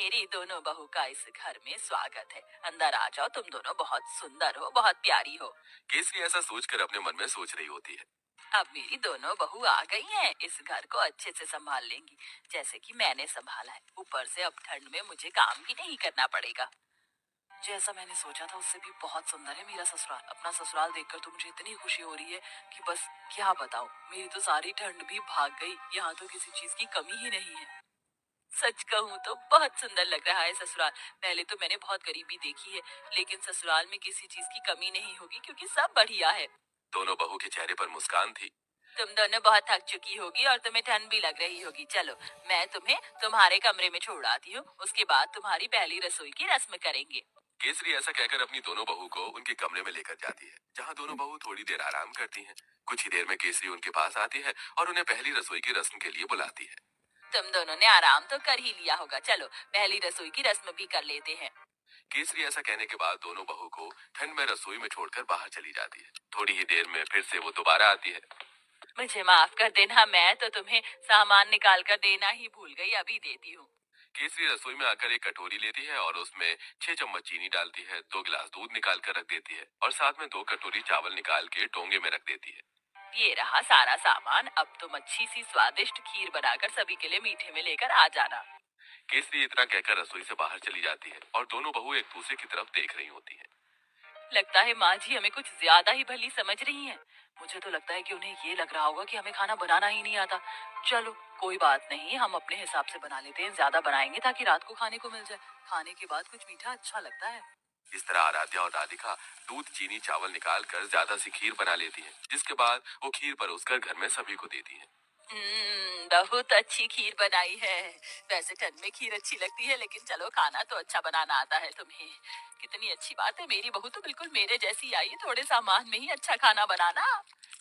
मेरी दोनों बहू का इस घर में स्वागत है। अंदर आ जाओ, तुम दोनों बहुत सुंदर हो, बहुत प्यारी हो। केसरी ऐसा सोचकर अपने मन में सोच रही होती है। अब मेरी दोनों बहू आ गई हैं, इस घर को अच्छे से संभाल लेंगी, जैसे कि मैंने संभाला है। ऊपर से अब ठंड में मुझे काम भी नहीं करना पड़ेगा। जैसा मैंने सोचा था उससे भी बहुत सुंदर है मेरा ससुराल। अपना ससुराल देखकर तो मुझे इतनी खुशी हो रही है कि बस क्या बताऊं। मेरी तो सारी ठंड भी भाग गई। यहाँ तो किसी चीज की कमी ही नहीं है। सच कहूँ तो बहुत सुंदर लग रहा है ससुराल। पहले तो मैंने बहुत गरीबी देखी है, लेकिन ससुराल में किसी चीज की कमी नहीं होगी क्योंकि सब बढ़िया है। दोनों बहू के चेहरे पर मुस्कान थी। तुम दोनों बहुत थक चुकी होगी और तुम्हें ठंड भी लग रही होगी। चलो, मैं तुम्हें तुम्हारे कमरे में छोड़ आती हूँ, उसके बाद तुम्हारी पहली रसोई की रस्म करेंगे। केसरी ऐसा कहकर अपनी दोनों बहू को उनके कमरे में लेकर जाती है, जहाँ दोनों बहू थोड़ी देर आराम करती हैं। कुछ ही देर में केसरी उनके पास आती है और उन्हें पहली रसोई की रस्म के लिए बुलाती है। तुम दोनों ने आराम तो कर ही लिया होगा, चलो पहली रसोई की रस्म भी कर लेते हैं। केसरी ऐसा कहने के बाद दोनों बहू को ठंड में रसोई में छोड़कर बाहर चली जाती है। थोड़ी ही देर में फिर से वो दोबारा आती है। मुझे माफ कर देना, मैं तो तुम्हें सामान निकाल कर देना ही भूल गई, अभी देती हूँ। केसरी रसोई में आकर एक कटोरी लेती है और उसमें 6 चम्मच चीनी डालती है, 2 गिलास दूध निकाल कर रख देती है और साथ में 2 कटोरी चावल निकाल के डोंगे में रख देती है। ये रहा सारा सामान। अब तुम अच्छी सी स्वादिष्ट खीर बनाकर सभी के लिए मीठे में लेकर आ जाना। केसरी इतना कहकर रसोई से बाहर चली जाती है और दोनों बहू एक दूसरे की तरफ देख रही होती हैं। लगता है माँ जी हमें कुछ ज्यादा ही भली समझ रही हैं। मुझे तो लगता है कि उन्हें ये लग रहा होगा कि हमें खाना बनाना ही नहीं आता। चलो कोई बात नहीं, हम अपने हिसाब से बना लेते हैं, ज्यादा बनाएंगे ताकि रात को खाने को मिल जाए। खाने के बाद कुछ मीठा अच्छा लगता है। इस तरह आराध्या और राधिका दूध चीनी चावल निकाल कर ज्यादा सी खीर बना लेती हैं, जिसके बाद वो खीर परोसकर घर में सभी को देती हैं। बहुत अच्छी खीर बनाई है। वैसे ठंड में खीर अच्छी लगती है, लेकिन चलो खाना तो अच्छा बनाना आता है तुम्हें। कितनी अच्छी बात है, मेरी बहू तो बिल्कुल मेरे जैसी आई है, थोड़े सामान में ही अच्छा खाना बनाना।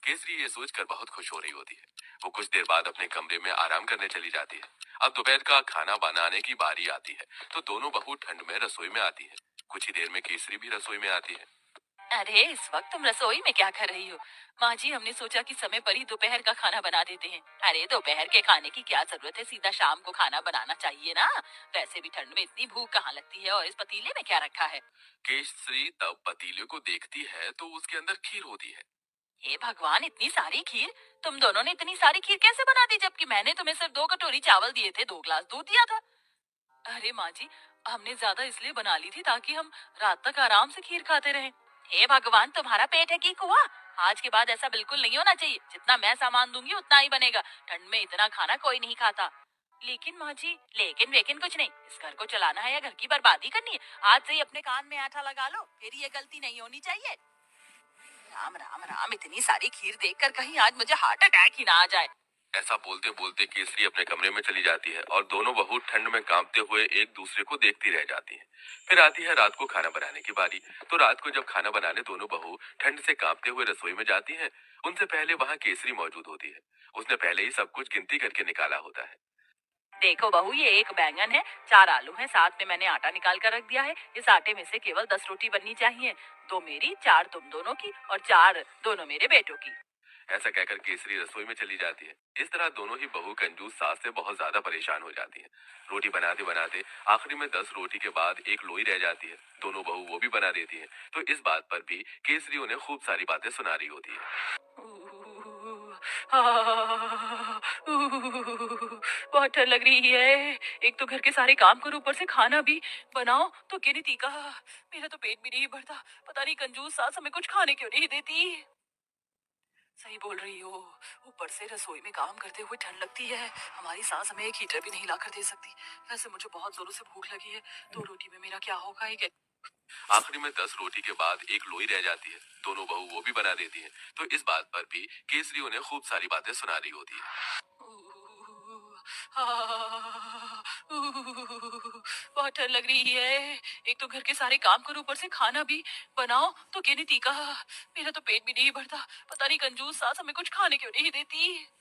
केसरी ये सोचकर बहुत खुश हो रही होती है। वो कुछ देर बाद अपने कमरे में आराम करने चली जाती है। अब दोपहर का खाना बनाने की बारी आती है, तो दोनों बहू ठंड में रसोई में आती है। कुछ ही देर में केसरी भी रसोई में आती है। अरे इस वक्त तुम रसोई में क्या कर रही हो? माँ जी हमने सोचा कि समय पर ही दोपहर का खाना बना देते हैं। अरे दोपहर के खाने की क्या जरूरत है, सीधा शाम को खाना बनाना चाहिए ना। वैसे भी ठंड में इतनी भूख कहाँ लगती है, और इस पतीले में क्या रखा है? केसरी तब पतीले को देखती है तो उसके अंदर खीर होती है। हे भगवान, इतनी सारी खीर! तुम दोनों ने इतनी सारी खीर कैसे बना दी, जबकि मैंने तुम्हें सिर्फ 2 कटोरी चावल दिए थे, 2 गिलास दूध दिया था। अरे माँ जी, हमने ज्यादा इसलिए बना ली थी ताकि हम रात तक आराम से खीर खाते रहें। हे भगवान, तुम्हारा पेट है कि कुआं? आज के बाद ऐसा बिल्कुल नहीं होना चाहिए। जितना मैं सामान दूंगी उतना ही बनेगा। ठंड में इतना खाना कोई नहीं खाता। लेकिन माँ जी, लेकिन वेकिन कुछ नहीं। इस घर को चलाना है या घर की बर्बादी करनी है? आज से ही अपने कान में आटा लगा लो, फिर ये गलती नहीं होनी चाहिए। राम राम राम, इतनी सारी खीर देखकर कहीं आज मुझे हार्ट अटैक ही ना आ जाए। ऐसा बोलते बोलते केसरी अपने कमरे में चली जाती है और दोनों बहू ठंड में कांपते हुए एक दूसरे को देखती रह जाती हैं। फिर आती है रात को खाना बनाने की बारी। तो रात को जब खाना बनाने दोनों बहू ठंड से कांपते हुए रसोई में जाती हैं, उनसे पहले वहां केसरी मौजूद होती है। उसने पहले ही सब कुछ गिनती करके निकाला होता है। देखो बहू, ये एक बैंगन है, 4 आलू हैं, साथ में मैंने आटा निकाल कर रख दिया है। इस आटे में से केवल 10 रोटी बननी चाहिए। 2 मेरी, 4 तुम दोनों की और 4 दोनों मेरे बेटों की। ऐसा कहकर केसरी रसोई में चली जाती है। इस तरह दोनों ही बहू कंजूस सास से बहुत ज्यादा परेशान हो जाती हैं। रोटी बनाते बनाते आखिरी में 10 रोटी के बाद एक लोई रह जाती है। दोनों बहू वो भी बना देती हैं। तो इस बात पर भी केसरी उन्हें खूब सारी बातें सुना रही होती है। बहुत ठंड लग रही है। एक तो घर के सारे काम करो, ऊपर से खाना भी बनाओ, तो गिनती का मेरा तो पेट भी नहीं भरता। पता नहीं कंजूस सास हमें कुछ खाने क्यों नहीं देती। सही बोल रही हो। ऊपर से रसोई में काम करते हुए ठंड लगती है। हमारी सास हमें एक हीटर भी नहीं ला कर दे सकती। वैसे मुझे बहुत जोरों से भूख लगी है। 2 रोटी में मेरा क्या होगा? एक आखिरी में 10 रोटी के बाद एक लोई रह जाती है। दोनों बहू वो भी बना देती हैं। तो इस बात पर भी केसरी उन्हें खूब सारी बातें सुना रही होती है। बहुत ठंड लग रही है। एक तो घर के सारे काम करो, ऊपर से खाना भी बनाओ, तो गिनती का मेरा तो पेट भी नहीं भरता। पता नहीं कंजूस सास हमें कुछ खाने क्यों नहीं देती।